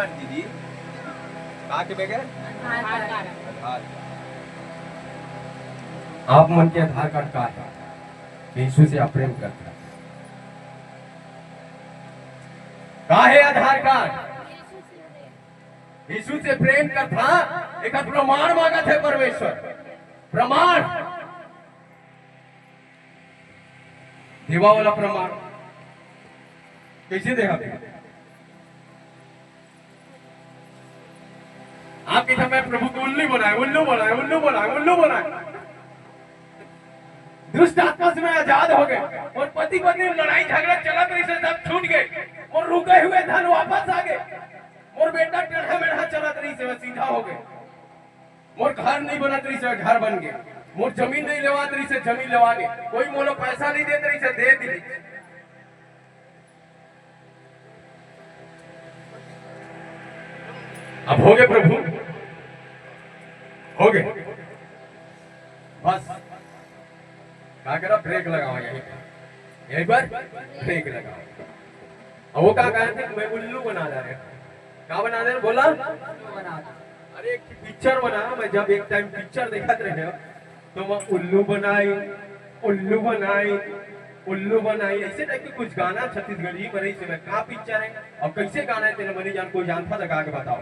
Card दीदी कहा के बगैर आधार कार्ड। आप मन के आधार कार्ड का है यीशु से आप प्रेम करते हैं। का है आधार कार्ड? यीशु से प्रेम करता एक प्रमाण मांगा थे परमेश्वर। प्रमाण देवा वाला प्रमाण कैसे देगा? आपके समय प्रभु को उल्लू बनाए, उल्लू बनाए, उल्लू बनाए, उल्लू बनाए। दुष्ट आत्मा से आजाद हो गए और पति पत्नी लड़ाई झगड़ा चलत रही से सब छूट गए और रुके हुए धन वापस आ गए। और बेटा टेढ़ा मेढ़ा चलत रही से सीधा हो गए। मोर घर नहीं बनत रही से घर बन गए। मोर जमीन नहीं लेवात रही से जमीन लेवा गए। कोई मोलो पैसा नहीं देते रही से दे दी। अब हो गए प्रभु, हो गए। बस क्या करा? ब्रेक लगाओ यहीं पे, एक बार ब्रेक लगाओ। और वो क्या कह रहे थे? मैं उल्लू बना रहे। क्या बना रहे? बोला अरे एक पिक्चर बना। मैं जब एक टाइम पिक्चर देखत रहे तो मैं उल्लू बनाई, उल्लू बनाई, उल्लू बनाई, ऐसे टाइप के कुछ गाना छत्तीसगढ़ी पर से मैं क्या पिक्चर है और कैसे गाना है तेरे मनी जान कोई जानता लगा के बताओ।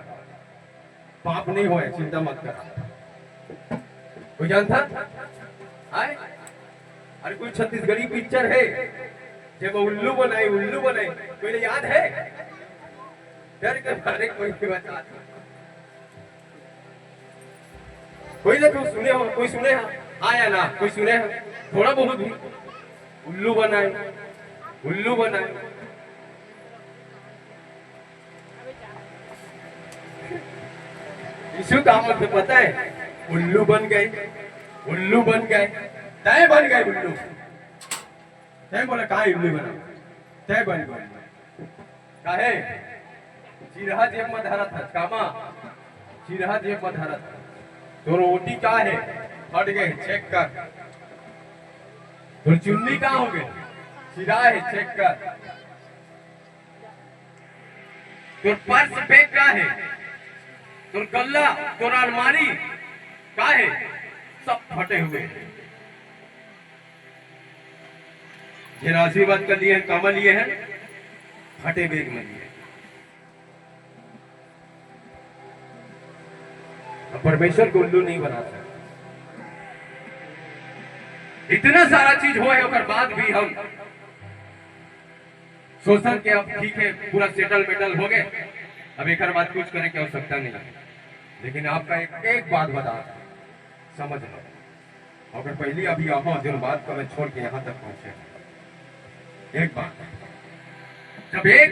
पाप नहीं होए, चिंता मत कर। कोई जानता है? अरे कोई छत्तीसगढ़ी पिक्चर है जब उल्लू बनाई, उल्लू बनाई, कोई याद है? डर के मारे कोई बता। कोई ना कोई सुने हो, कोई सुने हो? हाँ या ना? कोई सुने हो? थोड़ा बहुत भी। उल्लू बनाए, उल्लू बनाए। यीशु का मतलब पता है? उल्लू बन गए, उल्लू बन गए, तय बन गए उल्लू। तय बोला कहा उल्लू बना? तय बन गए। काहे? चिरहा जेब में धरा था कामा, चिरहा जेब में धरा था। तो रोटी का है? फट गए, चेक कर। तो चुन्नी कहाँ हो गई? चिरा है, चेक कर। तो पर्स बैग का है? तो गल्ला, तो अलमारी का है? सब फटे हुए। जिन आशीर्वाद कर लिए हैं, कामा लिए हैं, फटे बैग में लिए। परमेश्वर को उल्लू नहीं बना सकते। इतना सारा चीज हो है और बाद भी हम सोचते कि अब ठीक है पूरा सेटल मेटल हो गए, अब एक बात कुछ करने की आवश्यकता नहीं है। लेकिन आपका एक बात बता समझ लो, अगर पहले अभी यहाँ जो बात को मैं छोड़ के यहाँ तक पहुंचे, एक बात, जब एक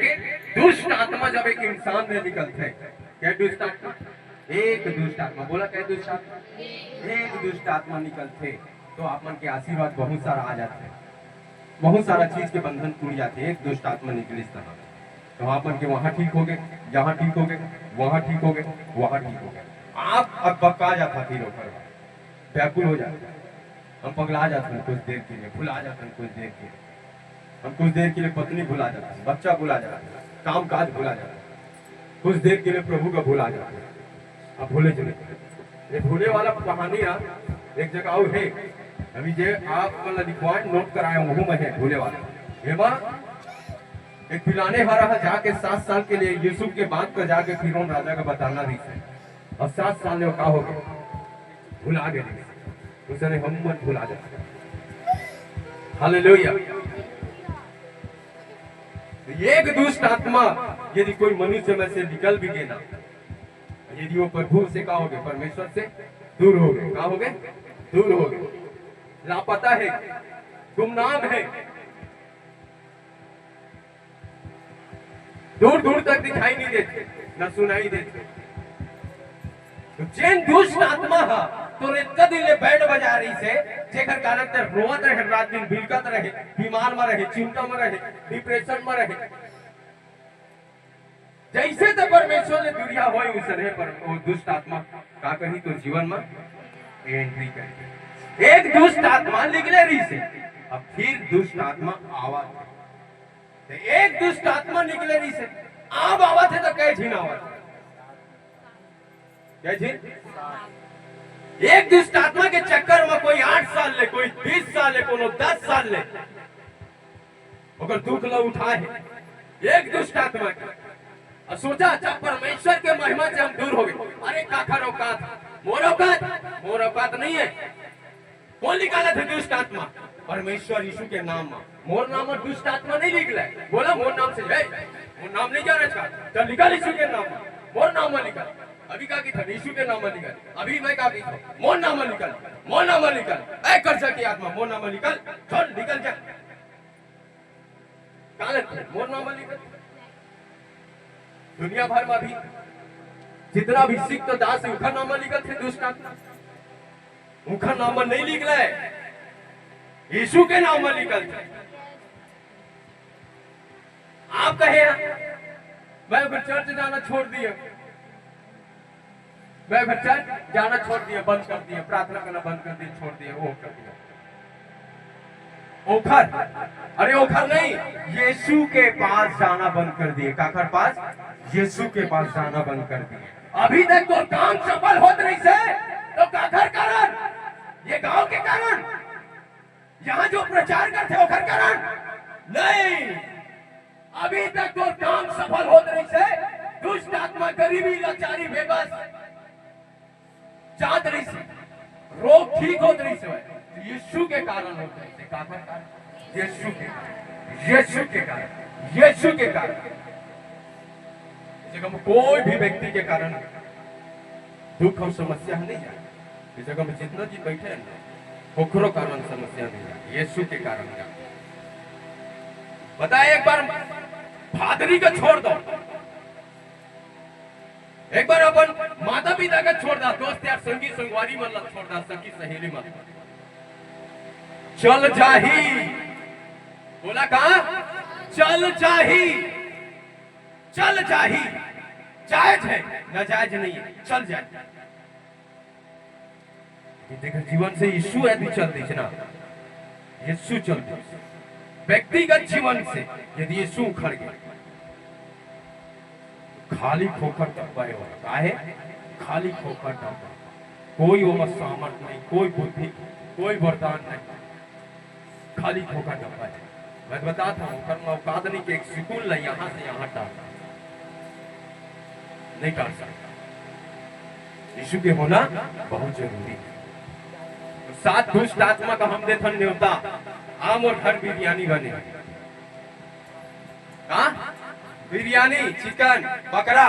दुष्ट आत्मा जब एक इंसान में निकलते, क्या दुष्ट आत्मा? एक दुष्ट आत्मा, बोला क्या दुष्ट आत्मा? एक दुष्ट आत्मा निकलते तो आप मन के आशीर्वाद बहुत सारा आ जाते, बहुत सारा चीज के बंधन टूट जाते। एक दुष्ट आत्मा निकली तरह तो आप मन के वहां ठीक हो गए, जहां ठीक हो गए, वहां ठीक हो गए, वहां ठीक हो गए। आप अब बका जाता फिर ऊपर व्याकुल हो जाते, हम पगला जाते हैं कुछ देर के लिए, भुला जाते हैं कुछ देर के लिए, हम कुछ देर के लिए पत्नी भुला जाते हैं, बच्चा भुला जाता है, काम काज भुला जाता है, कुछ देर के लिए प्रभु का भुला जाता है। अब भूले चले, ये भूले वाला कहानी एक जगह और है, अभी जे आप लिखवाए नोट कराए वहू में है भूले वाला। हेमा एक पिलाने वाला है जाके 7 साल के लिए यूसुफ के बात को जाके फिरौन राजा का बताना रही है, और 7 साल में का हो गया? भुला गए, उसने हम मत भुला जाए। हालेलुया। एक दुष्ट आत्मा यदि कोई मनुष्य में से निकल भी गया ना, यदि वो प्रभु से का हो गए, परमेश्वर से दूर हो गए, का हो गए? दूर हो गए, लापता है, गुमनाम है, दूर दूर तक दिखाई नहीं देते, न सुनाई देते। तो जैन दुष्ट आत्मा है तो इतना दिन ले बैंड बजा रही से जेकर कारण ते रोवत रहे, रात दिन बिलकत रहे, बीमार में रहे, चिंता में रहे, डिप्रेशन में रहे। जैसे तो परमेश्वर ने दुनिया होई उसने पर वो दुष्ट आत्मा का कही तो जीवन में एंट्री करी। एक दुष्ट आत्मा निकले रही से, अब फिर दुष्ट आत्मा आवा, एक दुष्ट आत्मा निकले रही से, अब आवा थे तो कई झिन आवा, क्या जी? एक दुष्ट आत्मा के चक्कर में कोई 8 साल ले, कोई 20 साल ले, कोनो 10 साल ले, अगर दुख ला उठाए एक दुष्ट आत्मा के, और सोचा जब परमेश्वर के महिमा से हम दूर हो गए, अरे काखर औकात, मोर औकात नहीं है। कौन निकाला था दुष्ट आत्मा? परमेश्वर यीशु के नाम में। मोर नाम में दुष्ट आत्मा नहीं निकला, बोला मोर नाम से, मोर नाम नहीं जाना चाहता, चल निकाल यीशु के नाम में, मोर नाम में निकाल। अभी का की था यीशु के नाम में निकाल, अभी मैं का की था मोर नाम में निकाल, मोर नाम में निकाल, ऐ कर सके आत्मा मोर नाम में निकाल, चल निकल जा, मोर नाम में निकल। दुनिया भर में भी जितना भी सिख तो दास है, उखर नाम में निकल थे दुष्ट आत्मा, उखर नाम में नहीं निकला है, यीशु के नाम में निकल थे। आप कहे मैं फिर चर्च जाना छोड़ दिया, मैं फिर चर्च जाना छोड़ दिया, बंद कर दिया, प्रार्थना करना बंद कर दिया, छोड़ दिया, वो कर दिया। ओखर, अरे ओखर नहीं, यीशु के पास जाना बंद कर दिए। काकर पास? यीशु के पास जाना बंद कर दिए। अभी तक तो काम सफल होत नहीं से, तो काकर कारण? ये गांव के कारण, यहाँ जो प्रचार करते ओखर कारण नहीं। अभी तक तो काम सफल होत नहीं से, दुष्ट आत्मा, गरीबी, लाचारी, बेबस जात रही से, रोग ठीक होत रही से, यीशु के कारण होते हैं। यीशु के कारण, यीशु के कारण, यीशु के कारण। इस जगह में कोई भी व्यक्ति के कारण दुख और समस्या नहीं जाए। इस जगह में जितना जी बैठे हैं ओकरो कारण समस्या नहीं जाए, यीशु के कारण जाए। बताए एक बार फादरी का छोड़ दो, एक बार अपन माता पिता का छोड़ दा, दोस्त यार संगी संगवारी मन छोड़ दा, सखी सहेली मन चल जाही। बोला कहा? चल जाही, चल जाही। जायज है ना जायज नहीं है, चल जाए। देखो जीवन से यीशु यदि चल दी ना, यीशु चल दी व्यक्तिगत जीवन से यदि यीशु उखड़ गए, खाली खोखर डब्बा है, खाली खोखर डब्बा, कोई वो सामर्थ नहीं, कोई बुद्धि, कोई वरदान नहीं, खाली खोखर डब्बा है। मैं बताता हूँ कर्म औकात नहीं कि एक सुकून ला यहाँ से यहाँ टाल नहीं टाल सकता। यीशु के होना बहुत जरूरी है। तो 7 दुष्ट आत्मा का हम देथन न्योता, आम और घर बिरयानी बने। हाँ, बिरयानी, चिकन, बकरा,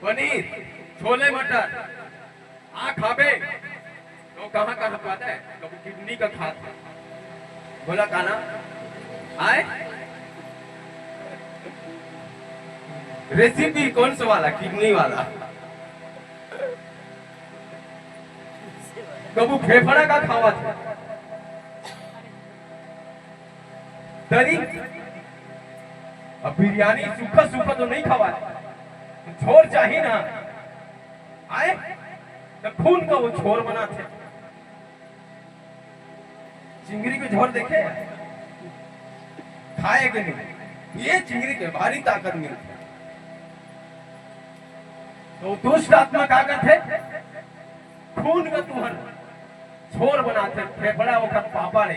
पनीर, छोले मटर, आ खाबे तो कहाँ कहाँ पाता है? कभी किडनी का खाता, बोला खाना आए। रेसिपी कौन सा वाला? किडनी वाला। कबू फेफड़ा का खावा था, तरी अब बिरयानी सूखा सूखा तो नहीं खावा, झोर चाहिए ना आए, तो खून का वो झोर बना थे। चिंगरी के झोर देखे खाए कि नहीं? ये चिंगरी के भारी ताकत मिलती है। तो दुष्ट आत्मा का करते खून का तुहर झोर बनाते, फेफड़ा वो पापा रे।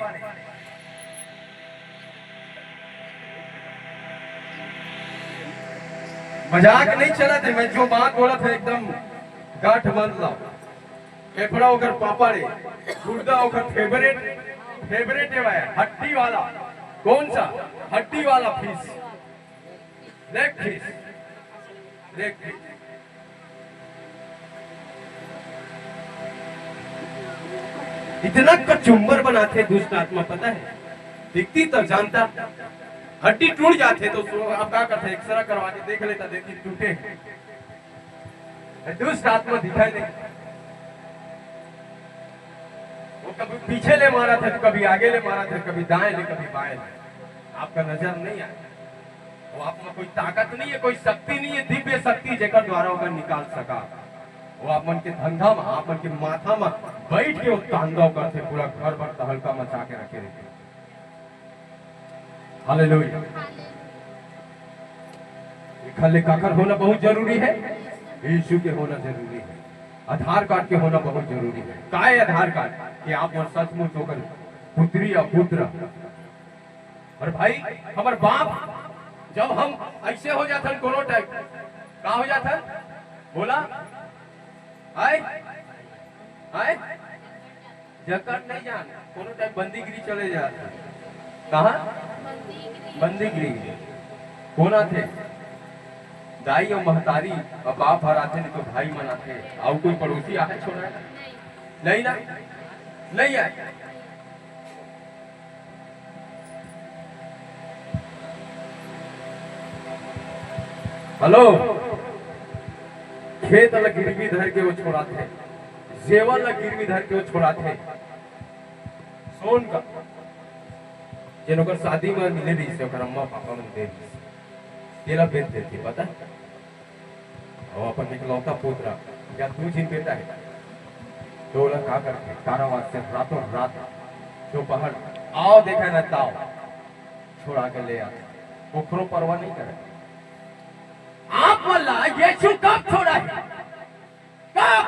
मजाक नहीं चला थे, मैं जो बात बोला था एकदम गांठ बांध लाओ। फेफड़ा होकर पापा रे, गुर्दा होकर फेवरेट है, हड्डी वाला। कौन सा? हड्डी वाला fish, leg fish, leg fish. इतना कचुम्बर बनाते दुष्ट आत्मा, पता है? दिखती तो जानता, हड्डी टूट जाते तो आप क्या करते? एक्सरा करवा के देख लेता, देखी टूटे। दुष्ट आत्मा दिखाई दे, वो कभी पीछे ले मारा था, तो कभी आगे ले मारा था, कभी दाएं ले, कभी बाएं ले। आपका नजर नहीं आया। वो आप में कोई ताकत नहीं है, कोई शक्ति नहीं है, दिव्य शक्ति जेकर द्वारा होकर निकाल सका। वो आपन के धंधा में, आपन के माथा में बैठ के वो तांडव करते, पूरा घर भर तहलका मचा के रखे रहते। हालेलुया। खाली काकर होना बहुत जरूरी है। यीशु के होना जरूरी है, आधार कार्ड के होना बहुत जरूरी है। का है आधार कार्ड कि आप और सचमुच होकर पुत्री या पुत्र। और भाई हमार बाप जब हम ऐसे हो जाते कोनो टाइम का हो जाता बोला आए आए जकर नहीं जान कोनो टाइम बंदीगिरी चले जाता। कहा बंदीगिरी कोना थे दाई और महतारी और बाप हराते नहीं तो भाई मनाते और कोई पड़ोसी आए छोड़ा नहीं ना नहीं आए। हेलो खेत ल गिरवी धर के वो छोड़ाते, जेवर ल गिरवी धर के वो छोड़ाते। सोन का जिन शादी में मिले रही से अम्मा पापा में दे तेरा बेच देती पता और अपन निकलौता पुत्र या तू जिन बेटा है तो का करके कारावास से रातों रात दोपहर आओ देखा न ताओ छोड़ा के ले आते, पोखरों परवाह नहीं करे। आप बोला यीशु कब छोड़ा है, कब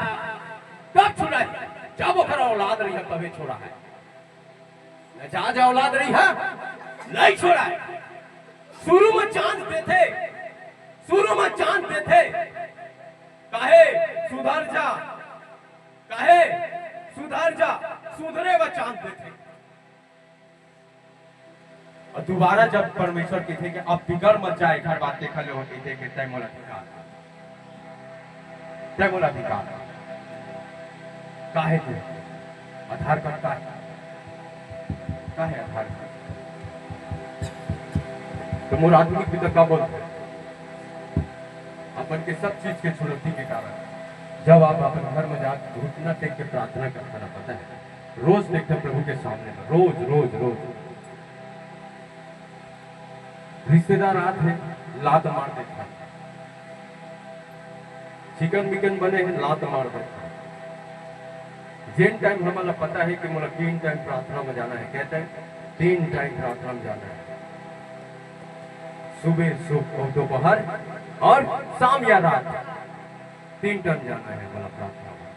कब छोड़ा है? जब वो औलाद रही है तभी छोड़ा है, जहां जहां औलाद रही है नहीं छोड़ा है। शुरू में जानते थे, शुरू में जानते थे काहे सुधर जा, काहे सुधर जा, सुधरे व जानते थे। और दोबारा जब परमेश्वर की थे कि अब बिगड़ मत जाए घर बात देखा ले होती थे कि तैमूल अधिकार, तैमूल अधिकार काहे थे आधार कार्ड का है आधार कार्ड तो मोर आदमी पिता का बोलते अपन के सब चीज के चुनौती के कारण जब आप अपन घर में जाकर घुटना टेक के प्रार्थना करता ना पता है रोज देखते प्रभु के सामने रोज रोज रोज रिश्तेदार आते लात मार देता, चिकन बिकन बने हैं लात मार देता। जिन टाइम हमारा पता है कि मुझे 3 टाइम प्रार्थना में जाना है, कहते हैं 3 टाइम प्रार्थना में जाना है, सुबह सुबह दोपहर और शाम या रात 3 टाइम जाना है वाला प्रार्थना में।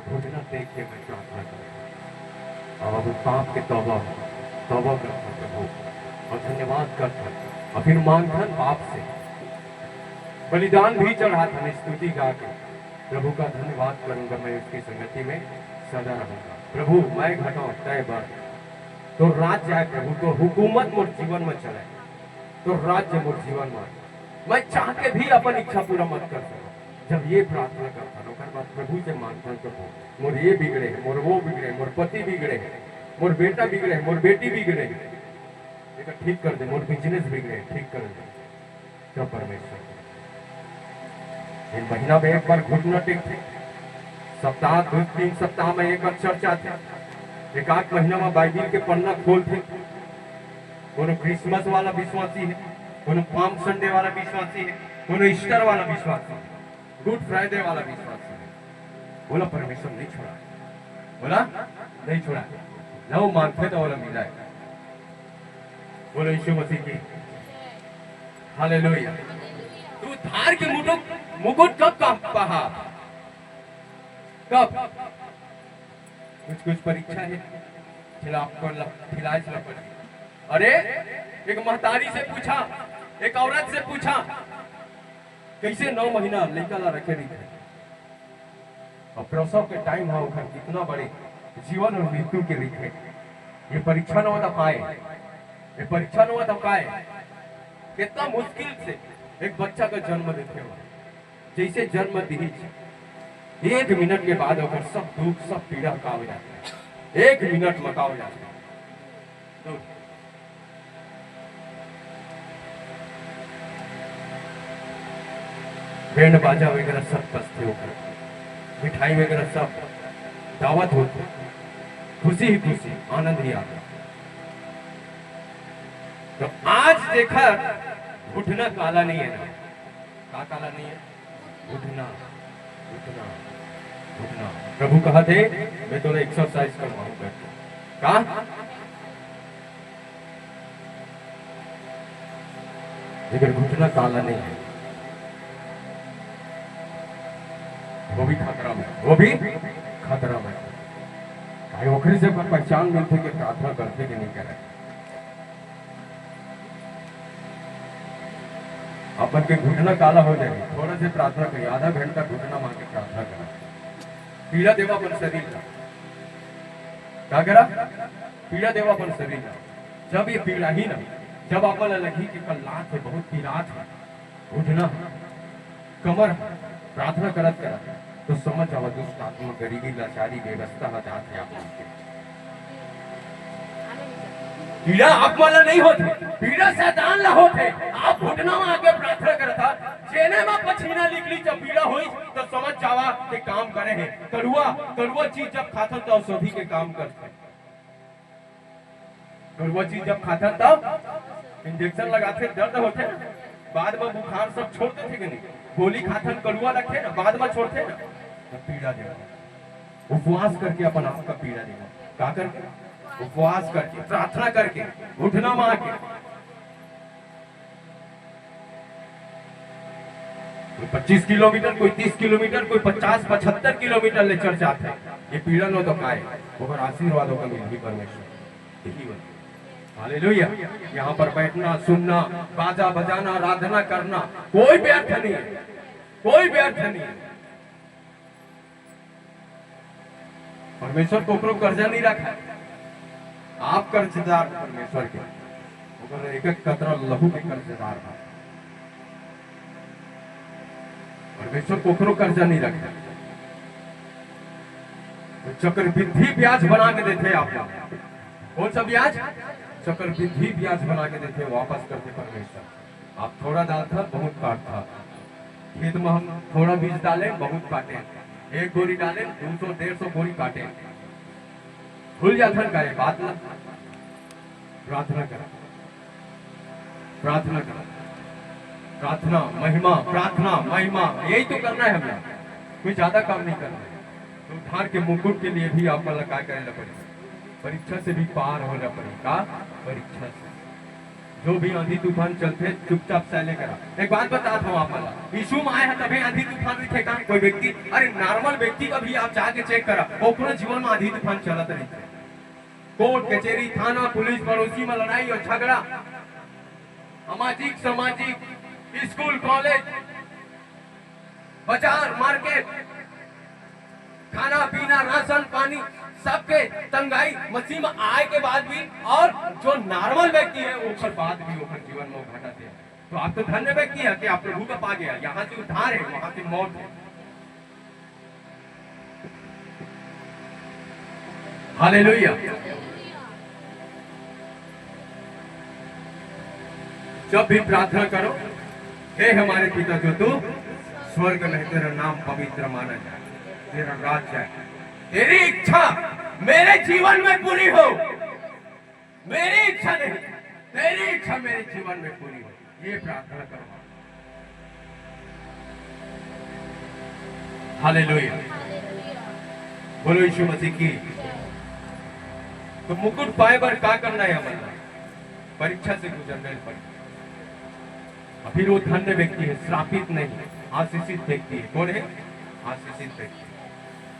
घुटना देख के मैं प्रार्थना करता और अब पाप के तौबा करता प्रभु और धन्यवाद करता और फिर मांगता बाप से बलिदान भी चढ़ाता मैं स्तुति गा के प्रभु का धन्यवाद करूंगा। मैं उसकी संगति में सदा रहूंगा। प्रभु मैं घटाऊं तय बढ़ तो राज जाए प्रभु, तो हुकूमत मोर जीवन में चले, तो राज्य मोर जीवन में मैं चाह के भी अपन इच्छा पूरा मत कर सकूं। जब ये प्रार्थना करता हूँ बाद प्रभु से मांगता प्रभु मोर ये बिगड़े है, मोर वो बिगड़े, मोर पति बिगड़े है, मोर बेटा बिगड़े, मोर बेटी बिगड़े, ठीक कर दे, मोर बिजनेस बिगड़े ठीक कर दे। क्या परमेश्वर इन महीना में एक बार घुटना टेकते, सप्ताह 2-3 सप्ताह में एक बार चर्चा थे, एक आध महीना में बाइबिल के पन्ना खोलते। कोनो क्रिसमस वाला विश्वासी है, कोनो पाम संडे वाला विश्वासी है, कोनो ईस्टर वाला विश्वासी है, गुड फ्राइडे वाला विश्वासी है। बोला परमेश्वर नहीं छोड़ा, बोला नहीं छोड़ा, लो मांगते तो बोला मिला है। बोलो यीशु मसीह की हालेलुया। तू धार के मुकुट कब पहा, कब कुछ परीक्षा है खिलाए। अरे एक महतारी से पूछा, एक औरत से पूछा कैसे 9 महीना लड़का ला रखे रही थे और प्रसव के टाइम हो कितना बड़े जीवन और मृत्यु के लिखे। ये परीक्षा न होता पाए, ये परीक्षा न होता पाए। कितना मुश्किल से एक बच्चा का जन्म देते हो, जैसे जन्म दी 1 मिनट के बाद अगर सब दुख सब पीड़ा का हो जाता है, 1 मिनट में का हो जाता है। बैंड बाजा वगैरह सब बजते होकर, मिठाई वगैरह सब दावत होती, खुशी ही खुशी, आनंद ही आता। तो आज देखा उठना काला नहीं है ना, का काला नहीं है, उठना उठना उठना। प्रभु कहा थे मैं तो एक्सरसाइज करवाऊंगा, कहा लेकिन घुटना काला नहीं है। वो भी खतरा में, वो भी खतरा में। भाई ओखरी से पहचान मिलते कि प्रार्थना करते कि नहीं करे। अपन के घुटना काला हो जाएगा, थोड़ा से प्रार्थना करिए, आधा घंटा घुटना मार के प्रार्थना करा, पीड़ा देवा अपन शरीर का। क्या करा? पीड़ा देवा अपन शरीर का। जब ये पीड़ा ही ना, जब अपन लगी कि कल लात है, बहुत पीड़ात है, घुटना कमर, प्रार्थना करत करा तो समझ जाओ दुष्ट आत्मा, गरीबी, लाचारी, बेवस्था जात है आप लोग। पीड़ा आप वाला नहीं होते, पीड़ा शैतान ला होते। आप घुटना में आके प्रार्थना करता, जेने में पसीना निकली जब पीड़ा हुई तो समझ जावा कि काम करे हैं। कड़ुआ कड़ुआ चीज जब खाता तो औषधि के काम करते। कड़ुआ चीज जब खाता तब इंजेक्शन लगाते, दर्द होते, बाद में बुखार सब छोड़ते थे कि नहीं? गोली खाथन कड़ुआ रखे ना, बाद में छोड़ते ना, तो पीड़ा देगा। उपवास करके अपन आपका पीड़ा देगा। क्या करके? उपवास करके, प्रार्थना करके, उठना मां के। कोई 25 किलोमीटर, कोई 30 किलोमीटर, कोई 50-75 किलोमीटर ले चल जाते हैं। ये पीड़ा नो तो काय और आशीर्वादों का मिली परमेश्वर यही बात। हालेलुया। यहाँ पर बैठना, सुनना, बाजा बजाना, आराधना करना कोई व्यर्थ नहीं है, कोई व्यर्थ नहीं है। परमेश्वर को कर्जा नहीं रखा है, आप कर्जदार परमेश्वर के, एक एक कतरा लहू के कर्जदार है। परमेश्वर को कर्जा नहीं रखा, तो चक्रवृद्धि ब्याज बना के देते आप। कौन सा ब्याज? चक्रवृद्धि ब्याज बना के देते, वापस करते परमेश्वर। आप थोड़ा डालता बहुत काटता, खेत में हम थोड़ा बीज डाले बहुत काटे, एक बोरी डाले 200-150 बोरी काटे, भूल जाता का ये बात ना। प्रार्थना करा, प्रार्थना करा, प्रार्थना महिमा, प्रार्थना महिमा, यही तो करना है हमें, कोई ज्यादा काम नहीं करना है। तो उद्धार के मुकुट के लिए भी आपको क्या करना पड़ेगा? परीक्षा से भी पार होना पड़ेगा। परीक्षा से जो भी आंधी तूफान चलते चुपचाप सहले करा। एक बात बताता हूँ आप, यीशु में आए हैं तभी आंधी तूफान भी थे का? कोई व्यक्ति, अरे नॉर्मल व्यक्ति का भी आप जाके चेक करा, वो जीवन में आंधी तूफान चलत नहीं। कोर्ट कचहरी, थाना, पुलिस, पड़ोसी में लड़ाई और झगड़ा, सामाजिक सामाजिक, स्कूल, कॉलेज, बाजार, मार्केट, खाना पीना, राशन पानी, सबके तंगाई मसीह में आए के बाद भी, और जो नॉर्मल व्यक्ति है वो बाद भी वो जीवन में घटाते हैं। तो आप तो धन्य व्यक्ति है कि आप प्रभु का पा गया। यहाँ से उद्धार है, वहां से मौत है। हालेलुया। जब भी प्रार्थना करो, हे हमारे पिता जो तू स्वर्ग में, तेरा नाम पवित्र माना जाए, तेरा राज्य है, तेरी इच्छा मेरे जीवन में पूरी हो। मेरी इच्छा नहीं, तेरी इच्छा मेरे जीवन में पूरी हो, ये प्रार्थना करो। हालेलुया। बोलो यीशु मसीह की। तो मुकुट पाए पर क्या करना है हमारा? परीक्षा से गुजरने पड़ेगा। फिर वो धन्य व्यक्ति है, श्रापित नहीं, आशीषित व्यक्ति है। कौन है? आशीषित व्यक्ति।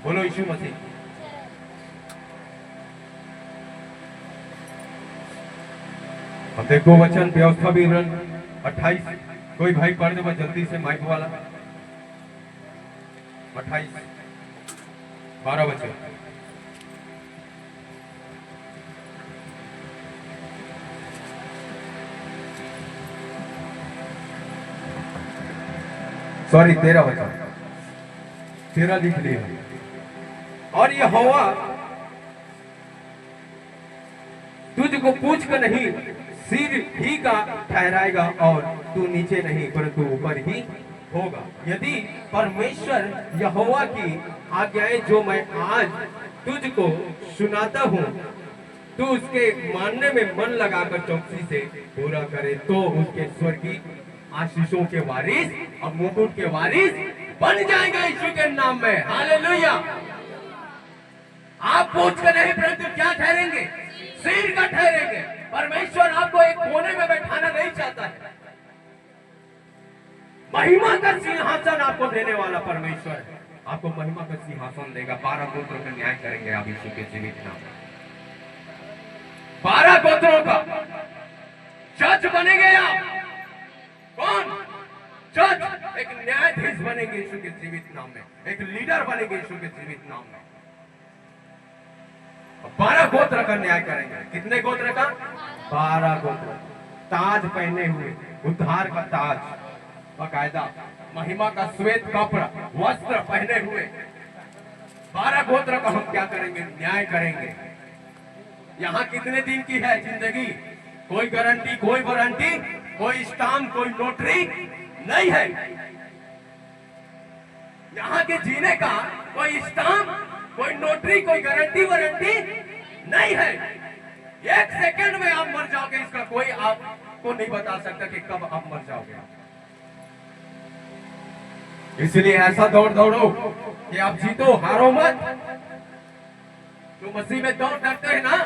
बोलो यीशु मसीह। अब देखो वचन व्यवस्था विवरण 28, कोई भाई पढ़ दे जल्दी से, माइक वाला। 28 12 वचन। सॉरी 13 वचन, 13 लिख लिया। और यहोवा तुझको पूछ कर नहीं, सिर ही का ठहराएगा, और तू नीचे नहीं परंतु ऊपर ही होगा। यदि परमेश्वर यहोवा की आज्ञाएं जो मैं आज तुझको सुनाता हूँ, तू उसके मानने में मन लगाकर चौकसी से पूरा करे, तो उसके स्वर्गीय आशीषों के वारिस और मुकुट के वारिस बन जाएगा यीशु के नाम में। हालेलुया। आप पूछ कर नहीं परंतु क्या ठहरेंगे? सिर का ठहरेंगे। परमेश्वर आपको एक कोने में बैठाना नहीं चाहता है, महिमा का सिंहासन आपको देने वाला परमेश्वर है। आपको महिमा का सिंहासन देगा। 12 गोत्रों का न्याय करेंगे आप यीशु के जीवित नाम में। 12 गोत्रों का जज बनेंगे आप। कौन जज? एक न्यायाधीश बनेंगे यीशु के जीवित नाम में, एक लीडर बनेंगे यीशु के जीवित नाम में। 12 गोत्र का न्याय करेंगे। कितने गोत्र का? 12 गोत्र। ताज पहने हुए, उद्धार का ताज, बाकायदा महिमा का श्वेत कपड़ा वस्त्र पहने हुए 12 गोत्र का हम क्या करेंगे? न्याय करेंगे। यहाँ कितने दिन की है जिंदगी? कोई गारंटी, कोई वारंटी, कोई स्टाम्प, कोई नोटरी नहीं है। यहाँ के जीने का कोई स्टाम्प, कोई नोटरी, कोई गारंटी वारंटी नहीं है। एक सेकंड में आप मर जाओगे, इसका कोई आपको नहीं बता सकता कि कब आप मर जाओगे। इसलिए ऐसा दौड़ दौड़ो कि आप जीतो, हारो मत। जो मसीह में दौड़ डरते हैं ना,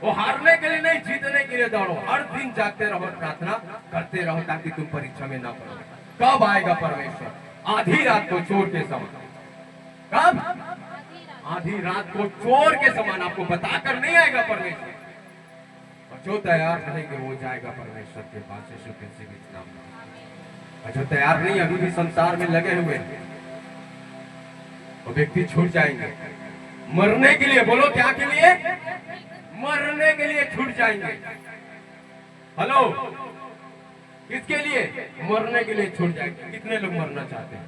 वो हारने के लिए नहीं, जीतने के लिए दौड़ो। हर दिन जागते रहो, प्रार्थना करते रहो ताकि तुम परीक्षा में ना पड़ो। कब आएगा परमेश्वर? आधी रात को चोर के समान। कब? आधी रात को चोर के समान। आपको बताकर नहीं आएगा परमेश्वर। और जो तैयार रहेंगे वो जाएगा परमेश्वर के पास यीशु के जीवित नाम में। और जो तैयार नहीं, अभी भी संसार में लगे हुए, वो व्यक्ति छूट जाएंगे मरने के लिए। बोलो क्या के लिए? मरने के लिए छूट जाएंगे। हेलो, किसके लिए? मरने के लिए छूट जाएंगे। कितने लोग मरना चाहते हैं?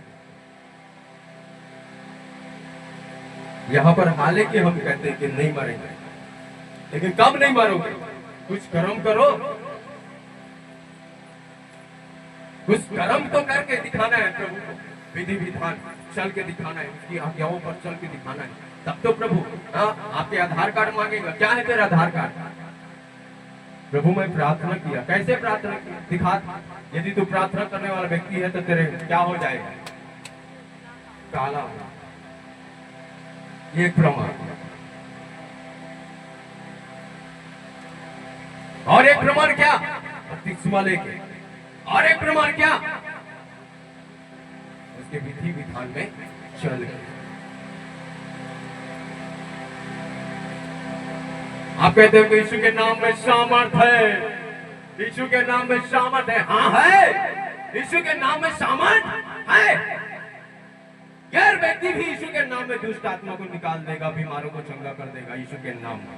यहाँ पर हालांकि हम कहते हैं कि नहीं मरेंगे, लेकिन कब नहीं मरोगे? कुछ कर्म करो, कुछ कर्म तो करके दिखाना है प्रभु को। विधि विधान चल के दिखाना है, उसकी आज्ञाओं पर चल के दिखाना है, तब तो प्रभु आपके आधार कार्ड मांगेगा। क्या है तेरा आधार कार्ड? प्रभु मैं प्रार्थना किया। कैसे प्रार्थना किया? दिखा। यदि तू प्रार्थना करने वाला व्यक्ति है तो तेरे क्या हो जाएगा? काला। ये प्रमाण। और एक प्रमाण क्या? बपतिस्मा लेके। और एक प्रमाण क्या? उसके विधि विधान में चल गए। आप कहते हो कि यीशु के नाम में सामर्थ है, यीशु के नाम में सामर्थ है। हाँ है, यीशु के नाम में सामर्थ है। गैर व्यक्ति भी यीशु के नाम में दुष्ट आत्मा को निकाल देगा, बीमारों को चंगा कर देगा यीशु के नाम में।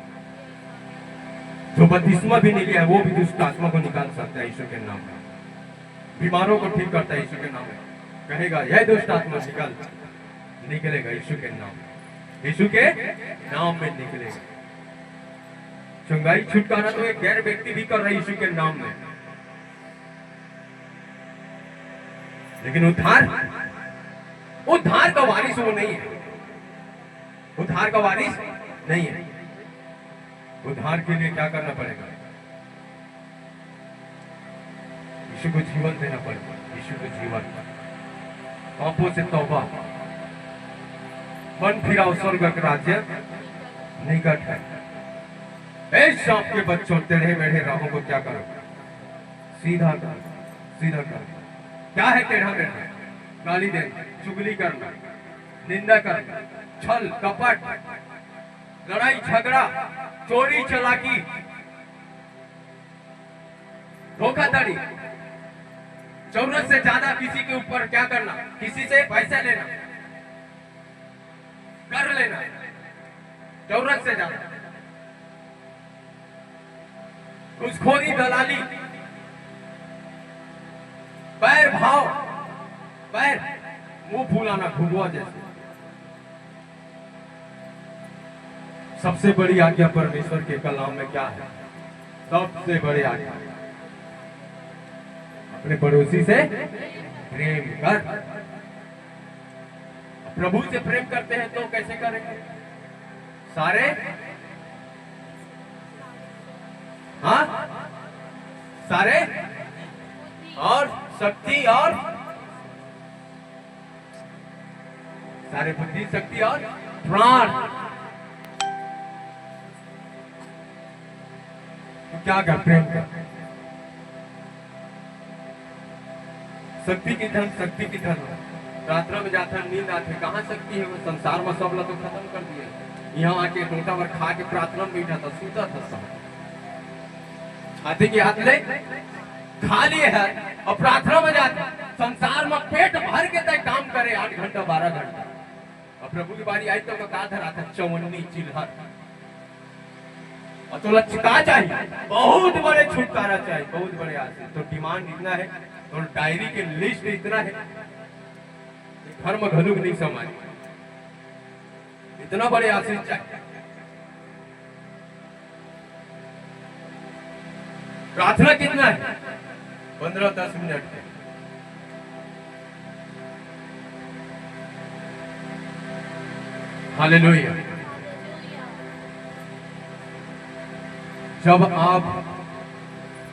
जो बपतिस्मा भी नहीं लिया है वो भी दुष्ट आत्मा को निकाल सकता है यीशु के नाम में। बीमारों को ठीक करता है यीशु के नाम में। कहेगा यह दुष्ट आत्मा निकल, निकलेगा यीशु के नाम में। यीशु के नाम में निकलेगा। चंगाई छुटकारा तो एक गैर व्यक्ति भी कर रहा है यीशु के नाम में, लेकिन उद्धार, उद्धार का वारिस वो नहीं है। उद्धार का वारिस नहीं है। उद्धार के लिए क्या करना पड़ेगा? यीशु को जीवन देना पड़ेगा। यीशु को जीवन, पापों से तौबा, मन फिराओ, स्वर्ग का राज्य निकट है। ए सांप के बच्चों, टेढ़े मेढ़े राहों को क्या करो? सीधा कर, सीधा कर। क्या है टेढ़ा मेढ़ा? गाली देना, चुगली करना, निंदा करना, छल कपट, लड़ाई झगड़ा, चोरी चालाकी, धोखाधड़ी, जरूरत से ज्यादा किसी के ऊपर क्या करना? किसी से पैसा लेना, कर लेना जरूरत से ज्यादा, घूसखोरी, दलाली, पैर भाव, पैर मुंह फुलाना, घुघुआ जैसे। सबसे बड़ी आज्ञा परमेश्वर के कलाम में क्या है? सबसे बड़ी आज्ञा, अपने पड़ोसी से प्रेम कर। प्रभु से प्रेम करते हैं तो कैसे करेंगे? सारे, हाँ, सारे और शक्ति और सारे बुद्धि, शक्ति और प्राण। तो क्या कर? प्रेम कर। शक्ति की धन, शक्ति की धन, प्रार्थना में जाता नींद आते कहाँ सकती है वो संसार में सब ला तो खत्म कर दिए। यहाँ आके टोटा भर खा के प्रार्थना में बैठा था, सूता था सब छाती के हाथ ले खा लिए है और प्रार्थना में जाता संसार में पेट भर के तय काम करे 8 घंटा 12 घंटा और प्रभु की बारी आई तो का धरा था चौवन्नी चिल्हर और तो लचका चाहिए, बहुत बड़े छुटकारा चाहिए, बहुत बड़े आशीष। तो डिमांड इतना है, तो डायरी के लिस्ट इतना है, घर में घलुक नहीं समाज, इतना बड़े आशीष चाहिए। प्रार्थना कितना है? 15-10 मिनट है। हालेलुया। जब आप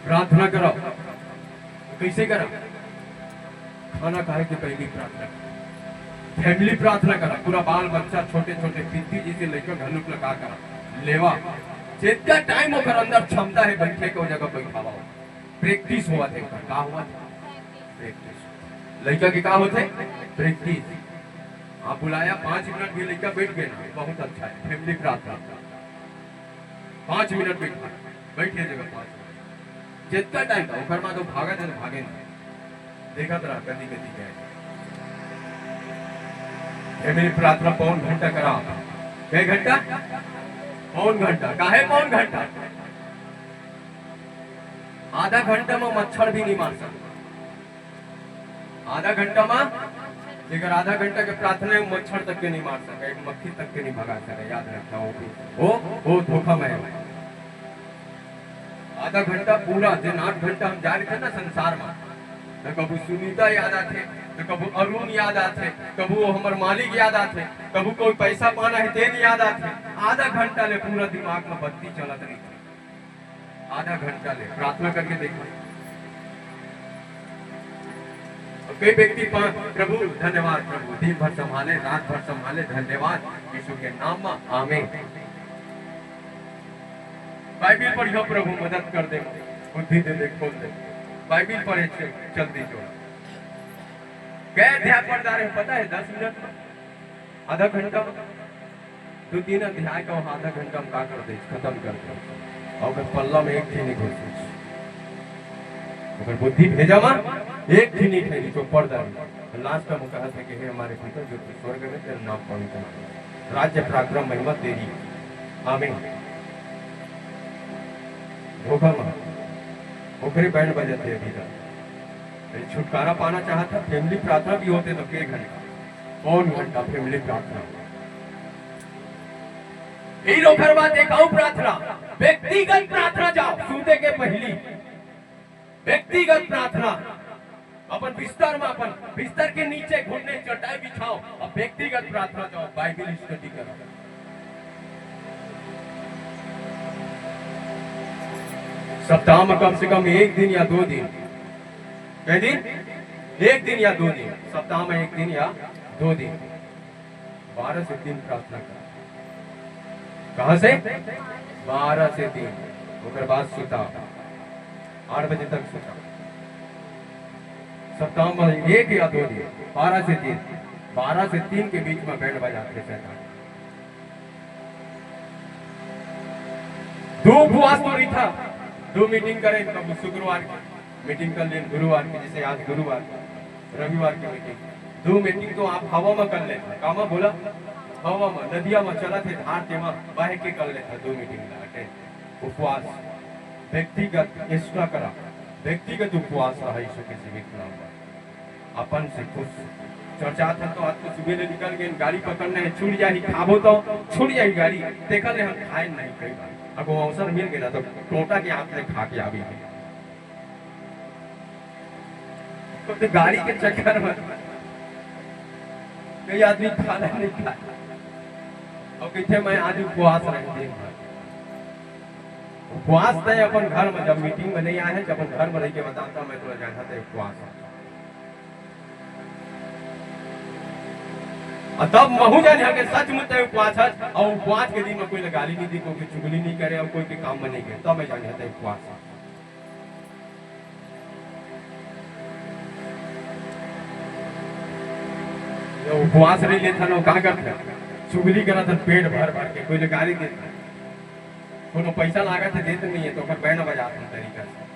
प्रार्थना करो कैसे करो? खाना खाए के पहले प्रार्थना करो, फैमिली प्रार्थना करा, पूरा बाल बच्चा छोटे छोटे पित्ती जी से लेकर घनुक लगा कर लेवा जितना टाइम होकर अंदर क्षमता है बैठे को जगह बैठावा हो। प्रैक्टिस हुआ थे का हुआ था प्रैक्टिस लड़का के का होते प्रैक्टिस। आप बुलाया 5 मिनट भी लड़का बैठ गए ना, बहुत अच्छा है। फैमिली प्रार्थना 5 मिनट बैठे जगह 5 मिनट जितना टाइम था ओकर में तो भागा थे भागे नहीं देखा तरह कदी कदी गए। फैमिली प्रार्थना पौन घंटा करा, कई घंटा? पौन घंटा। काहे पौन घंटा? आधा घंटा में मच्छर भी नहीं मार सकता। आधा घंटा में लेकर आधा घंटा के प्रार्थना में मच्छर तक के नहीं मार सका, एक मक्खी तक के नहीं भगा सका। याद रखना वो धोखा में है। आधा घंटा पूरा दिन 8 घंटा हम जा रहे थे ना संसार में, तो कभी सुनीता याद आते, तो कभी अरुण याद आते, कभी वो हमारे मालिक याद आते, कभी कोई पैसा पाना है देन याद आते। आधा घंटा ले पूरा दिमाग में बत्ती चलत रही थी। आधा घंटा ले प्रार्थना करके देखो। कई व्यक्ति प्रभु धन्यवाद, प्रभु दिन भर संभाले, रात भर संभाले, धन्यवाद यीशु के नाम में, आमीन। बाइबिल पढ़ियो, प्रभु मदद कर दे, बुद्धि दे दे, खोल दे। बाइबिल पढ़े जल्दी जो क्या अध्याय पढ़ रहे हैं पता है? 10 मिनट में, आधा घंटा में 2-3 अध्याय का आधा घंटा में का कर दे, खत्म कर दे। और पल्ला में एक थी नहीं घुस, अगर बुद्धि भेजा मा एक थी नहीं थे जो पढ़ दे। लास्ट में कहा था कि हे हमारे पिता जो स्वर्ग में तेरा नाम पवित्र, राज्य पराक्रम महिमा तेरी, आमीन। धोखा में ओकरे बैंड बजाते अभी तक छुटकारा पाना चाहता। फैमिली प्रार्थना भी होते तो के घंटा, कौन घंटा फैमिली प्रार्थना। फिर बाद एक और प्रार्थना, व्यक्तिगत प्रार्थना। जाओ सूते के पहली व्यक्तिगत प्रार्थना, अपन बिस्तर में, अपन बिस्तर के नीचे घुटने चटाई बिछाओ और व्यक्तिगत प्रार्थना जाओ, बाइबिल स्टडी करो। सप्ताह में कम से कम 1 दिन या 2 दिन, कई दिन? 1 दिन या 2 दिन, सप्ताह में 1 दिन या 2 दिन, 12 से 3 प्रार्थना कर। कहां से? 12 से 3। उसके बाद सुता 8 बजे तक सुता। सप्ताह में 1 या 2 दिन, 12 से 3, 12 से 3 के बीच में बैंड बजाते शैतान। 2 उपवास तो नहीं था, 2 मीटिंग करें, कब शुक्रवार की मीटिंग कर लें, गुरुवार की, जैसे आज गुरुवार, रविवार की मीटिंग। 2 मीटिंग तो आप हवा में कर लेते, कामा बोला हवा में, नदिया में चला थे, धार तेमा बह के कर लेते 2 मीटिंग अटेंड। उपवास व्यक्तिगत एक्स्ट्रा करा, व्यक्तिगत उपवास रहा यीशु के जीवित नाम पर। अपन से खुश चर्चा था तो आज तो सुबह निकल गए, गाड़ी पकड़ने है, छूट जाए, खाबो तो छूट जाए गाड़ी, देखल हम खाए नहीं कई बार। अगर अवसर मिल गया तो टोटा के हाथ से खा के आ भी गए। तो गाड़ी के चक्कर में कई आदमी खाना नहीं खाए और कहते मैं आज उपवास रखते हैं। उपवास तय अपन घर में, जब मीटिंग में नहीं आए हैं, जब अपन घर में रह के बताता मैं तो जाना था उपवास। तब महू जाने के सच में तय उपवास है, और उपवास के दिन में कोई गाली नहीं दी, कोई चुगली नहीं करे और कोई के काम में नहीं करे, तब मैं जाने था उपवास। तो उपवास रही लेता ना कहाँ करता चुगली करा था पेट भर भर के कोई गाली देता कोनो पैसा लागत है देते नहीं है तो फिर बैंड बजाते हैं तरीका से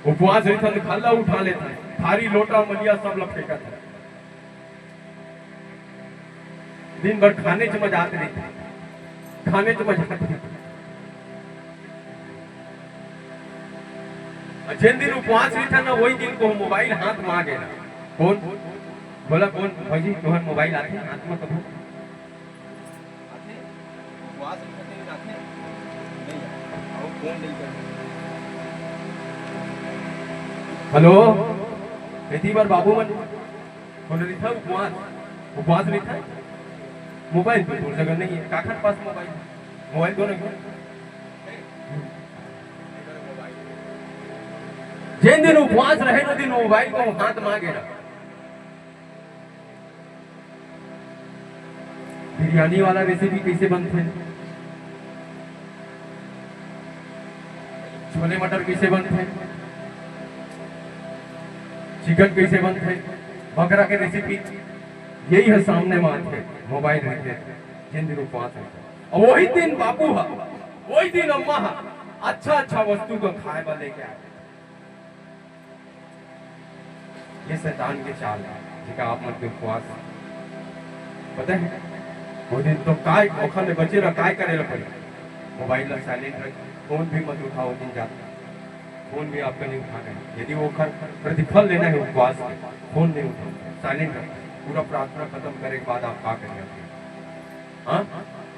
उपवास रही था खाला उठा लेता है थारी लोटा मलिया सब लपेटा था दिन भर खाने च मजाते रहते खाने च मजाते रहते जिन दिन उपवास रही था ना वही दिन को मोबाइल हाथ में आ गया कौन बोला कौन भाजी तुम्हारे मोबाइल आते हैं हाथ में कभी हेलो इतनी बार बाबू मन बोल रही था उपवास नहीं था मोबाइल पे दूर जगह नहीं है काखर पास मोबाइल मोबाइल दो ना जिन दिन उपवास रहे ना दिन मोबाइल को हाथ मांगे ना बिरयानी वाला रेसिपी कैसे बनते हैं छोले मटर कैसे बनते हैं चिकन कैसे बनते हैं बकरा के रेसिपी यही है सामने मानते मोबाइल रहते जिन दिन उपवास रहते और वही दिन बापू हा वही दिन अम्मा हा अच्छा अच्छा वस्तु को खाए वाले लेके आए ये शैतान के चाल है जिका आप मन के उपवास पता है वो दिन तो काय ओखर में बचे रह काय करे रह मोबाइल ला साइलेंट रख फोन भी मत उठाओ दिन जाता फोन भी आपका नहीं उठाना है यदि वो प्रतिफल लेना है उपवास फोन नहीं उठाओ साइलेंट रख पूरा प्रार्थना खत्म करे के बाद आप क्या करेंगे हाँ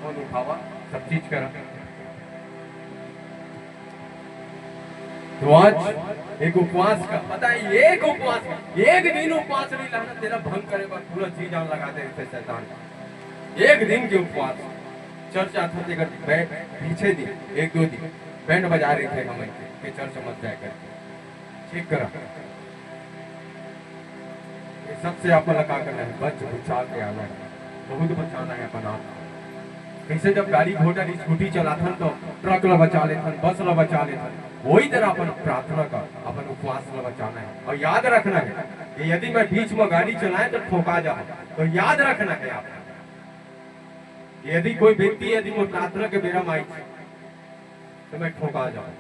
फोन उठावा सब चीज करा तो आज एक उपवास का पता है एक उपवास एक दिन उपवास नहीं रहना तेरा भंग करे पर पूरा चीज आन लगा दे शैतान एक दिन के उपवास चर्च आता थे अगर पीछे दिन एक दो दिन बैंड बजा रहे थे हम के चर्च मत जाए करके ठीक करा सबसे आप लगा करना है बच बचा के आना है बहुत बचाना है अपना कैसे जब गाड़ी घोड़ा स्कूटी चलाथन तो ट्रक ला बचा लेथन बस ला बचा लेथन वही तरह अपन प्रार्थना का अपन उपवास ला बचाना है और याद रखना है कि यदि मैं बीच में गाड़ी चलाए तो ठोका जाए तो याद रखना है आप यदि कोई व्यक्ति यदि वो प्रार्थना के बेरा माई तो मैं ठोका जाऊं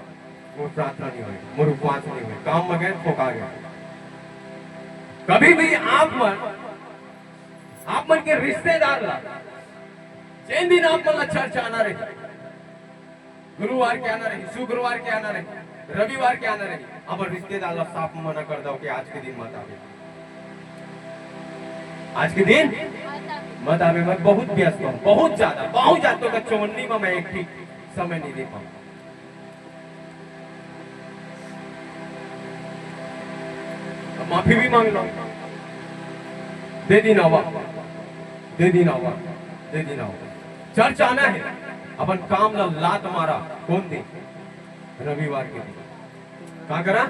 वो प्रार्थना नहीं हुई मोर उपवास नहीं हुई काम में गए ठोका गया कभी भी आप मन के रिश्तेदार ला जिन दिन आप मन चर्च आना रहे गुरुवार के आना रही शुक्रवार के आना रही रविवार के आना रही अब रिश्तेदार ला साफ मना कर दो कि आज के दिन मत आवे आज के दिन मत आवे मैं बहुत व्यस्त हूँ बहुत ज्यादा का चौवन्नी में मैं एक ठीक समय नहीं दे पाऊँ माफी भी मांग लो दे दिन आवा चर्च आना है अपन काम लात मारा कौन दिन रविवार के दिन क्या करा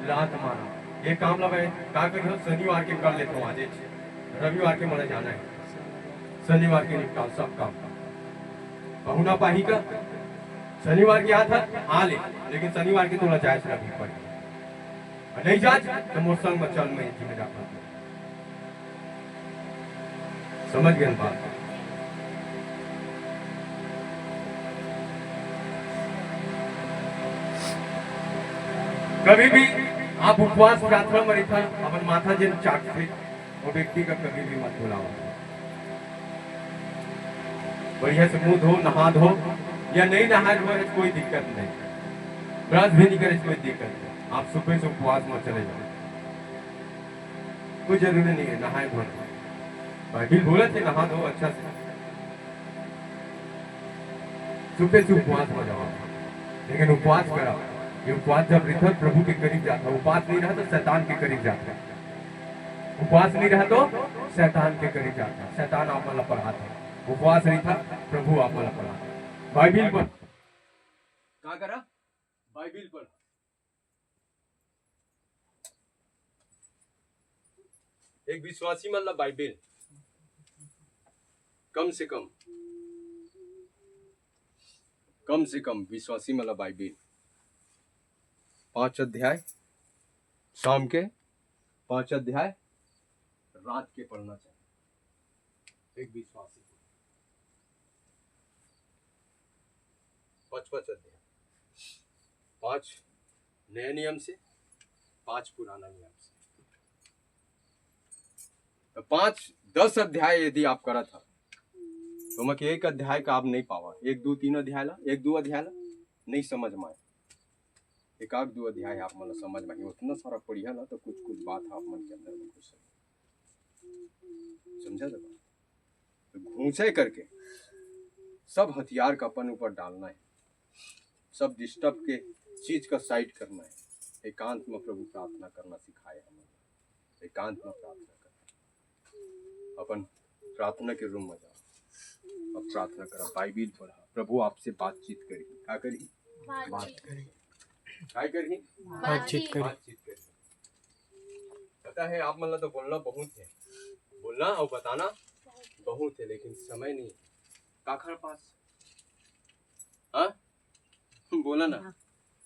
लात मारा ये काम ला क्या करियो शनिवार के कर लेता हूँ आज रविवार के मना जाना है शनिवार के निपटाओ सब काम पहुना पाही का शनिवार की आता आ ले लेकिन शनिवार के थोड़ा जायज रखनी पड़ेगी नहीं जाज तो मोर संग में चल में जिम्मे जाता समझ गए बात कभी भी आप उपवास प्रार्थना में रहता अपन माथा जिन चाटते वो व्यक्ति का कभी भी मत बुलाओ बढ़िया से मुंह धो नहा धो या नहीं नहा धो कोई दिक्कत नहीं ब्रश भी नहीं करे कोई दिक्कत नहीं आप सुबह से उपवास में चले जाओ कोई जरूरी नहीं है नहाए धोने बाइबिल बोला थे नहा दो अच्छा से सुबह से उपवास में जाओ लेकिन उपवास करा ये उपवास जब रहता प्रभु के करीब जाता उपवास नहीं रहा तो शैतान के करीब जाता उपवास नहीं रहा तो शैतान के करीब जाता शैतान आप वाला पढ़ाता उपवास नहीं था प्रभु आप वाला पढ़ाता बाइबिल पर क्या करा बाइबिल पर एक विश्वासी मतलब बाइबिल कम से कम विश्वासी मतलब बाइबिल 5 अध्याय शाम के 5 अध्याय रात के पढ़ना चाहिए एक विश्वासी को। 5 अध्याय, 5 नए नियम से, 5 पुराना नियम से। तो 5-10 अध्याय यदि आप करा था तो मैं एक अध्याय का आप नहीं पावा, 1-2-3 अध्याय ला, 1-2 अध्याय ला नहीं समझ में आए, 1-2 अध्याय आप मतलब समझ में, उतना सारा पढ़िया ना तो कुछ कुछ बात आप मन के अंदर में घुस समझा था। तो घूसे करके सब हथियार का अपन ऊपर डालना है, सब डिस्टर्ब के चीज का साइड करना है, एकांत में प्रभु प्रार्थना करना सिखाए हमें, एकांत में प्रार्थना करना। अपन प्रार्थना के रूम में जाओ, अब प्रार्थना करा, बाइबिल पढ़ा, प्रभु आपसे बातचीत करी, क्या करी? बात करी, क्या करी? बातचीत करी। पता है आप मतलब तो बोलना बहुत है, बोलना और बताना बहुत है, लेकिन समय नहीं काखर पास। हाँ बोला ना,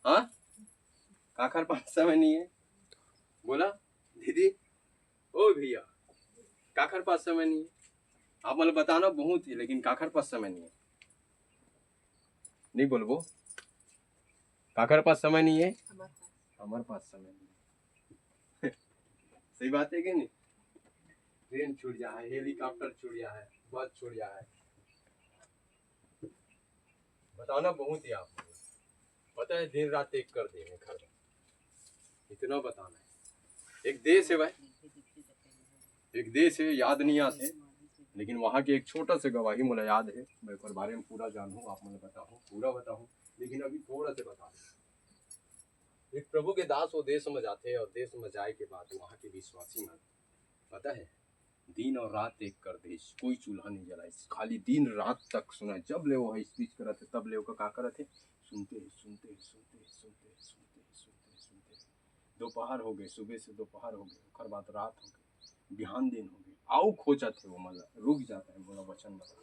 हाँ काखर पास समय नहीं है, बोला दीदी, ओ भैया काखर पास समय नहीं है। आप मतलब बताना बहुत है, लेकिन काखर पास समय नहीं है। नहीं बोलबो, काखर पास समय नहीं है, हमारे पास समय नहीं है। सही बात है कि नहीं? ट्रेन छूट जा है, हेलीकॉप्टर छूट जा है, बस छूट जा है, बताना बहुत ही आप पता है, दिन रात एक कर देंगे घर में, इतना बताना है। एक देश है भाई, एक देश है, याद नहीं आते, लेकिन वहाँ की एक छोटा सा गवाही मुझे याद है, मैं उसके बारे में पूरा जानूँ, आप मुझे बताऊँ, पूरा बताऊँ, लेकिन अभी थोड़ा से बता दूँ। एक प्रभु के दास वो देश में जाते हैं, और देश में जाए के बाद वहाँ के विश्वासी मन पता है दिन और रात एक कर दे, कोई चूल्हा नहीं जलाए, खाली दिन रात तक सुना। जब ले वो स्पीच करा थे तब ले वो का करा थे, सुनते सुनते सुनते सुनते सुनते सुनते सुनते, दोपहर हो गए, सुबह से दोपहर हो गए, उसके बाद रात हो गई, बिहान दिन हो गए, आओ खोजा थे वो, मतलब रुक जाता है बोला वचन बता,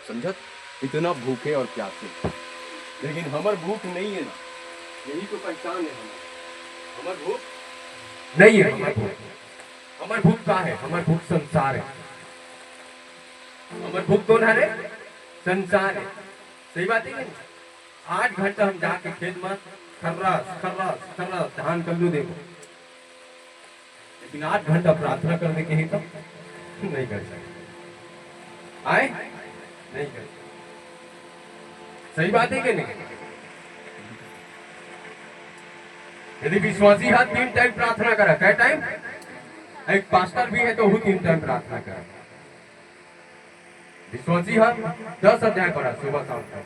समझत? इतना भूखे और प्यासे, लेकिन हमार भूख नहीं है ना, यही तो पहचान है हमार भूख नहीं है। हमार भूख का है, हमार भूख संसार है, हमार भूख कौन है रे? संसार है। सही बात है कि 8 घंटा हम जाके खेत में खर्रास खर्रास खर्रास धान कल्लू देखो, लेकिन 8 घंटा प्रार्थना करने के ही तो नहीं कर सकते, आए नहीं कर सकते। सही बात है कि नहीं? यदि विश्वासी हाथ 3 टाइम प्रार्थना करा, क्या टाइम? एक पास्टर भी है तो वो 3 टाइम प्रार्थना करा। विश्वासी हाथ 10 अध्याय पढ़ा सुबह शाम तक,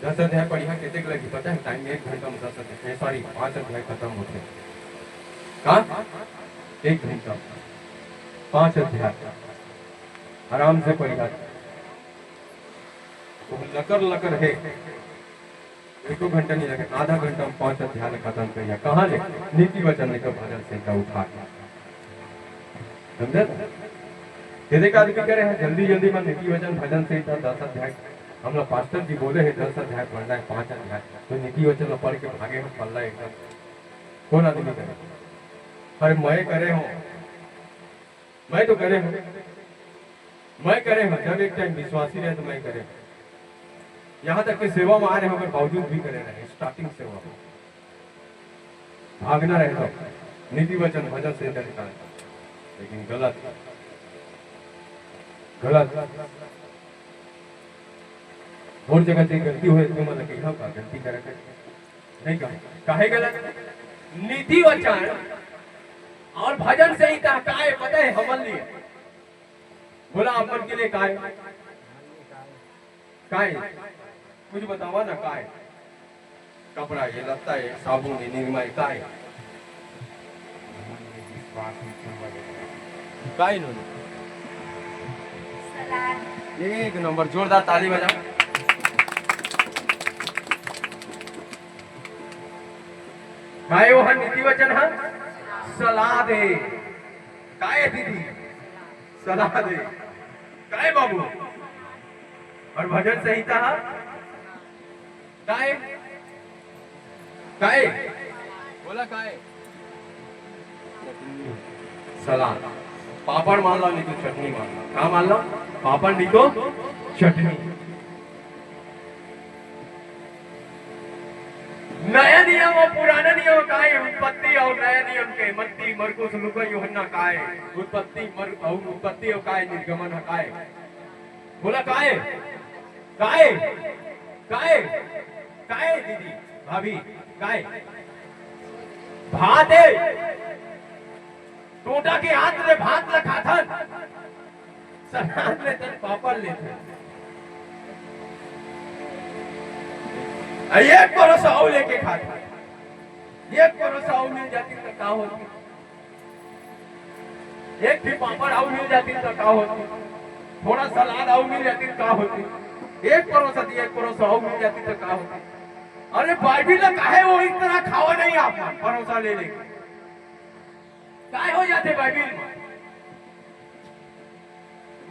10 अध्याय पढ़िया कितने लगी पता है? टाइम 1 घंटा में 10 अध्याय, सॉरी 5 अध्याय खत्म होते, कहा 1 घंटा 5 अध्याय आराम से पढ़िया, तो लकर लकर है, 1 घंटा नहीं लगे, आधा घंटा में 5 अध्याय खत्म करिए। कहाँ ले? नीति वचन लेकर भजन संहिता उठा, समझे? यदि आदमी करे हैं जल्दी जल्दी में नीति वचन भजन संहिता 10 अध्याय, हम लोग पास्टर जी बोले हैं 10 अध्याय पढ़ना है, 5 अध्याय, तो नीति वचन पढ़ के भागे हम पढ़ना एकदम, कौन आदमी करे? अरे मैं करे हूँ, मैं तो करे हूँ, मैं करे हूँ, जब एक टाइम विश्वासी रहे तो मैं करे, यहाँ तक कि सेवा में आ रहे होकर बावजूद भी करे रहे, स्टार्टिंग सेवा में भागना रहे तो नीति वचन भजन से करता है, लेकिन गलत गलत और जगह से गलती हुई तो मतलब कहीं का गलती करे नहीं, काहे गलत? नीति वचन और भजन से ही का है पता है हमन लिए, बोला अपन के लिए काय काय कुछ बतावा ना, काय कपड़ा ये लगता है, साबुन ये निरमा ये काय काय इन्होंने एक नंबर, जोरदार ताली बजाओ। काय वो नीति वचन है सलाह दे, काय दीदी सलाह दे, काय बाबू, और भजन संहिता काय काहे बोला काहे सलाद पापड़ मान लो नहीं तो चटनी मान लो क्या मान लो पापड़ नहीं तो चटनी नया नियम और पुराना नियम का है उत्पत्ति और नया नियम के मत्ती मरकुस लूका यूहन्ना का है उत्पत्ति और का है निर्गमन का है बोला का है काय काय काय दीदी भाभी काय भात है टोटा के हाथ में भात रखा था सलाद लेते पापड़ लेते एक परोसा और लेके खाता एक परोसा और मिल जाती तो क्या होती एक भी पापड़ और मिल जाती तो क्या होती थोड़ा सलाद और मिल जाती तो क्या होती एक परोसा दी एक परोसा और मिल जाती तो क्या होती अरे बाइबिल काहे वो इस तरह खाओ नहीं आप परोसा ले लेके काय हो जाते बाइबिल में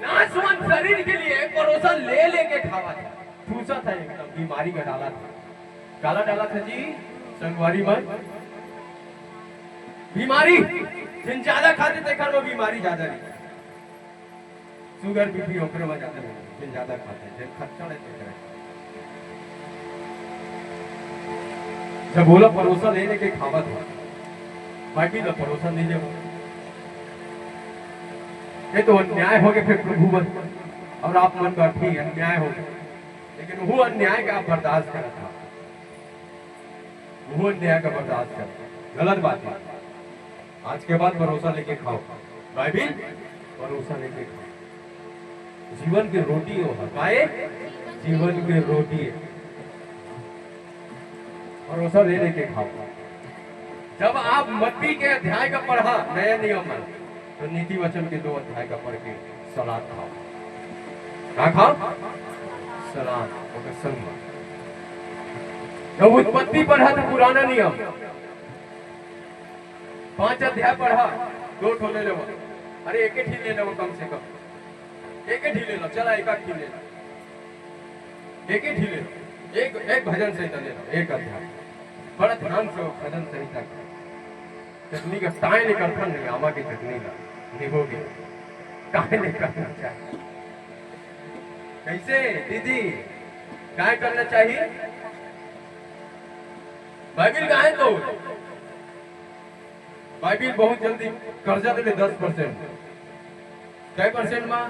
नासवान शरीर के लिए परोसा ले लेके खावा था ठूसा था एकदम बीमारी का डाला था काला डाला था जी संगवारी में बीमारी जिन ज्यादा खाते थे घर में बीमारी ज्यादा नहीं शुगर बीपी ओकरे में ज्यादा नहीं जिन ज्यादा खाते जिन खर्चा लेते थे जब बोला परोसा ले लेके खावा था बाकी तो परोसा नहीं ले ये तो अन्याय हो गए फिर प्रभु मन और आप मन का ठीक अन्याय हो गए लेकिन वो अन्याय का आप बर्दाश्त करा था वो अन्याय का बर्दाश्त कर गलत बात है आज के बाद भरोसा लेके खाओ बाइबिल भरोसा लेके खाओ जीवन की रोटी हो हकाए जीवन की रोटी है भरोसा ले लेके खाओ जब आप मत्ती के अध्याय का पढ़ा नया नियम में तो नीति वचन के 2 अध्याय का पढ़ के सलाद खाओ क्या खाओ सलाद और संग जब उत्पत्ति पढ़ा तो पुराना नियम 5 अध्याय पढ़ा 2 ठो ले लो अरे एक ही ले लो कम से कम एक ही ले लो चला एक ही ले लो एक ही ले लो एक भजन संहिता ले लो एक अध्याय बड़ा ध्यान से भजन संहिता चटनी का टाइम लेकर था नहीं आमा की चटनी का नहीं होगी टाइम लेकर चाहिए कैसे दीदी क्या करना चाहिए बाइबिल का है तो बाइबिल बहुत जल्दी कर्जा दे 10% क्या परसेंट में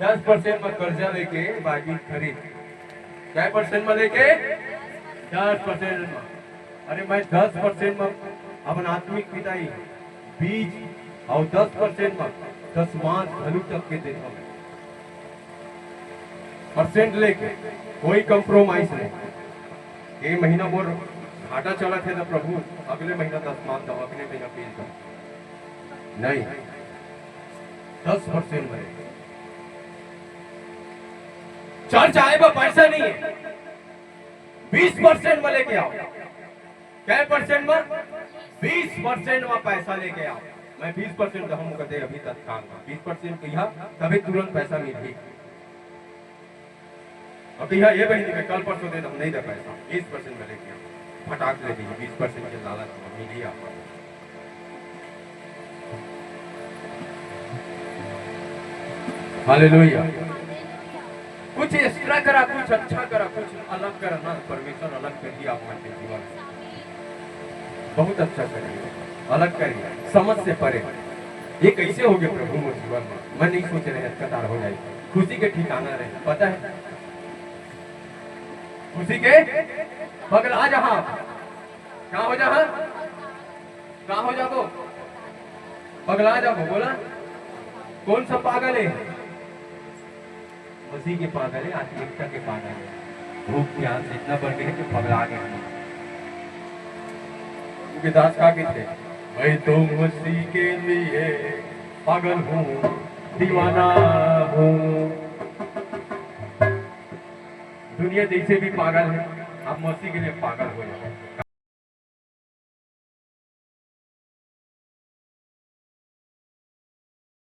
10% में कर्जा लेके बाइबिल खरीद क्या परसेंट में लेके 10% में अरे मैं 10% में अपन आत्मिक पिताई बीज और 10% में 10 मास धनु तक के देता हूँ परसेंट लेके कोई कंप्रोमाइज नहीं ये महीना मोर घाटा चला थे तो प्रभु अगले महीना 10 मास दो अगले महीना पेश दो नहीं 10% में चर्च आए पर पैसा नहीं है 20% में लेके आओ क्या परसेंट में 20% में पैसा लेके आओ मैं 20% हम कहते अभी तक काम 20% किया तभी तुरंत पैसा मिली अभी ये बहनी में कल परसों दे हम नहीं दे पैसा 20% में लेके आओ फटाक ले दीजिए 20% के लालच में मिली आपको हालेलुया कुछ एक्स्ट्रा करा कुछ अच्छा करा कुछ अलग करा ना परमेश्वर अलग कर दिया आपके जीवन बहुत अच्छा करिए अलग करिए समझ से परे ये कैसे हो गया प्रभु मेरे जीवन में मैं नहीं सोच रहे कतार हो जाएगी खुशी के ठिकाना रहे पता है खुशी के पगला जहां क्या हो जा कहा हो जाबो पगला जाबो बोला कौन सा पागल है मसीह के पागल है आत्मिकता के पागल है भूख प्यास इतना बढ़ गया कि पगला गए क्योंकि दास का थे मैं तो मसीह के लिए पागल हूँ दीवाना हूँ दुनिया जैसे भी पागल है आप मसीह के लिए पागल हो जाए